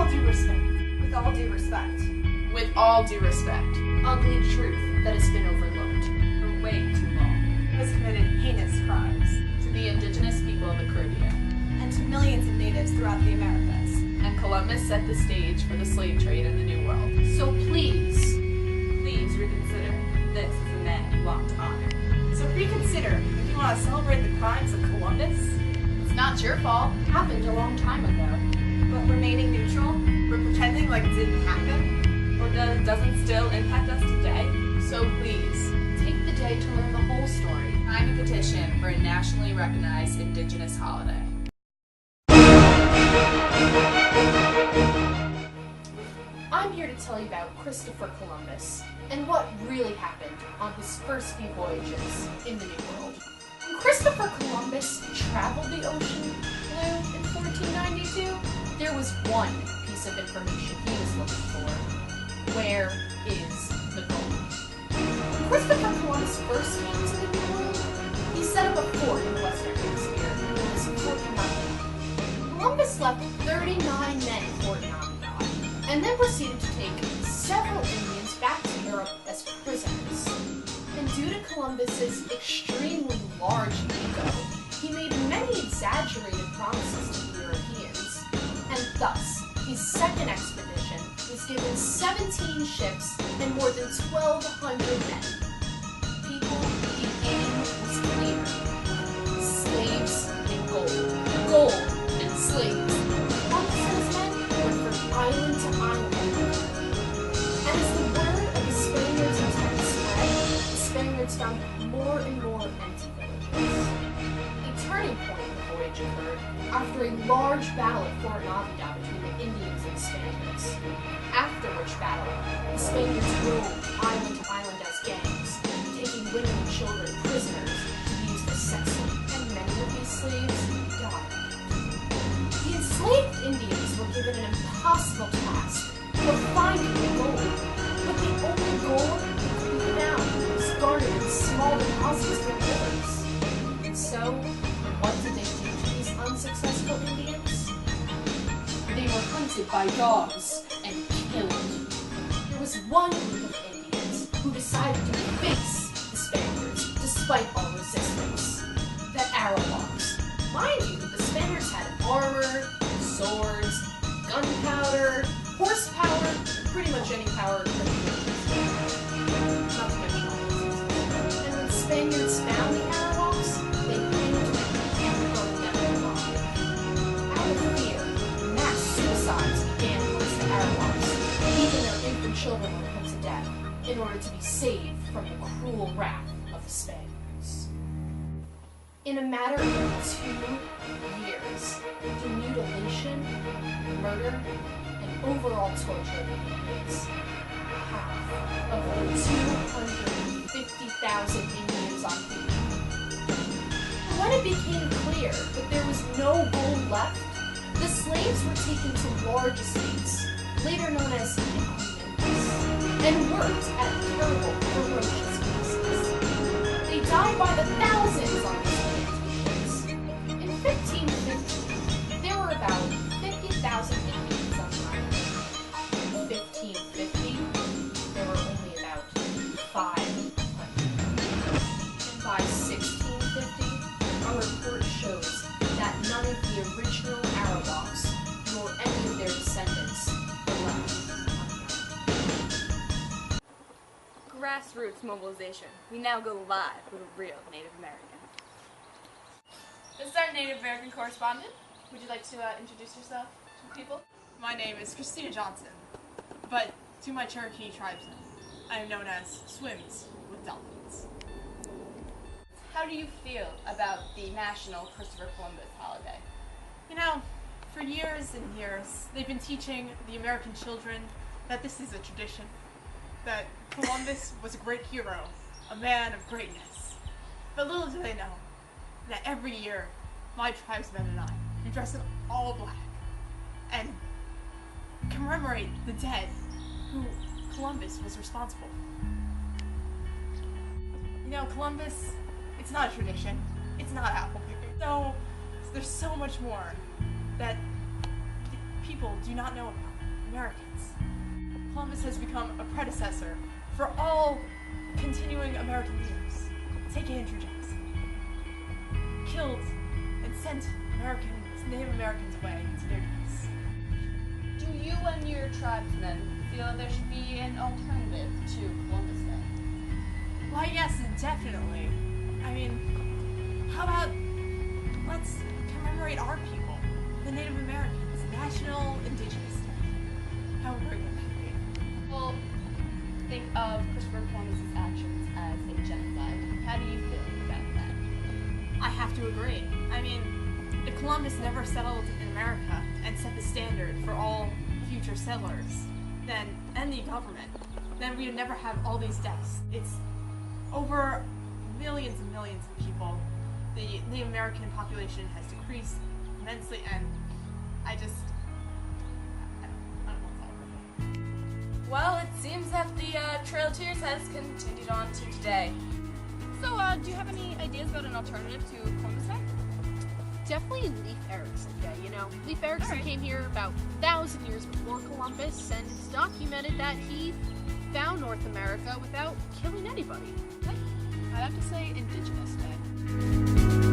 all due respect. With all due respect. With all due respect. Ugly truth that has been overlooked for way too long. Has committed heinous crimes. To the indigenous people of the Caribbean. And to millions of natives throughout the Americas. And Columbus set the stage for the slave trade in the New World. So please reconsider. This is the man you want to honor. So reconsider if you want to celebrate the crimes of Columbus. It's not your fault. it happened a long time ago. But remaining neutral? But pretending like it didn't happen? Or doesn't still impact us today? So please, Take the day to learn the whole story. sign a petition for a nationally recognized indigenous holiday. I'm here to tell you about Christopher Columbus and what really happened on his first few voyages in the New World. When Christopher Columbus traveled the ocean blue in 1492, there was one piece of information he was looking for. Where is the gold? When Christopher Columbus first came to the New World, he set up a fort in the Western Hemisphere known as Fort Navidad. Columbus left 39 men in Fort Navidad, and then proceeded to take several Indians back to Europe as prisoners. And due to Columbus's extremely large ego, he made many exaggerated promises to the Europeans, and thus, his second expedition was given 17 ships and more than 1,200 men. People, the aim was clear. Slaves and gold. Gold and slaves. Columbus and his men went from island to island. And as the word of the Spaniards' intent spread, the Spaniards found more and more empty villages. A turning point in the voyage occurred after a large battle at Fort Navidad between the Indians and Spaniards. After which battle, the Spaniards roamed island to island as gangs, taking women and children prisoners to be used as sex slaves, and many of these slaves died. The enslaved Indians were given an impossible task of finding the gold, but the only gold that could be found was garnered in small deposits from rivers. And so, what did they do to these unsuccessful Indians? They were hunted by dogs and killed. There was one group of Indians who decided to face the Spaniards despite all resistance. The Arawakas. Mind you, the Spaniards had armor, swords, gunpowder, horsepower, pretty much any power that the Indians had. Not to mention all the resistance. And when the Spaniards found the Arawakas, they hanged them and burned them alive. Out of fear, mass suicides began amongst the Arawakas. Even their infant children were put to death in order to be saved from the cruel wrath of the Spaniards. In a matter of 2 years, the mutilation, murder, and overall torture of the Indians, half of the 250,000 Indians on board. When it became clear that there was no gold left, the slaves were taken to large estates, later known as encomiendas, and worked at terrible, ferocious places. They died by the thousands on these plantations. In 1550, there were about 50,000 Indians on the island. In 1550, there were only about 500. And by 1650, our report shows that none of the original Arawakas, nor any of their descendants, were left on the island. Grassroots mobilization. We now go live with a real Native American. This is our Native American correspondent. Would you like to introduce yourself to people? My name is Christina Johnson, but to my Cherokee tribesmen, I am known as Swims with Dolphins. How do you feel about the National Christopher Columbus holiday? You know, for years and years, they've been teaching the American children that this is a tradition, that Columbus was a great hero, a man of greatness. But little do they know that every year, my tribesmen and I, we dress in all black and commemorate the dead who Columbus was responsible. You know, Columbus, it's not a tradition. It's not apple picking. So, there's so much more that people do not know about. Americans. Columbus has become a predecessor for all continuing American leaders. Take Andrew Jackson. Killed and sent Native Americans away to their deaths. Do you and your tribesmen feel that there should be an alternative to Columbus Day? Why, yes, definitely. I mean, how about let's commemorate our people, the Native Americans, National Indigenous Day. How great would that be? Well, think of Christopher Columbus's actions as a genocide. How do you feel about that? I have to agree. I mean, if Columbus never settled in America and set the standard for all future settlers, then, and the government, then we would never have all these deaths. It's over millions and millions of people. The Native American population has decreased immensely, and I don't know. Well, it seems that the Trail of Tears has continued on to today. So, do you have any ideas about an alternative to Columbus Day? Definitely Leif Erikson Day, you know. Leif Erikson came here about 1,000 years before Columbus, and it's documented that he found North America without killing anybody. I'd have to say Indigenous Day.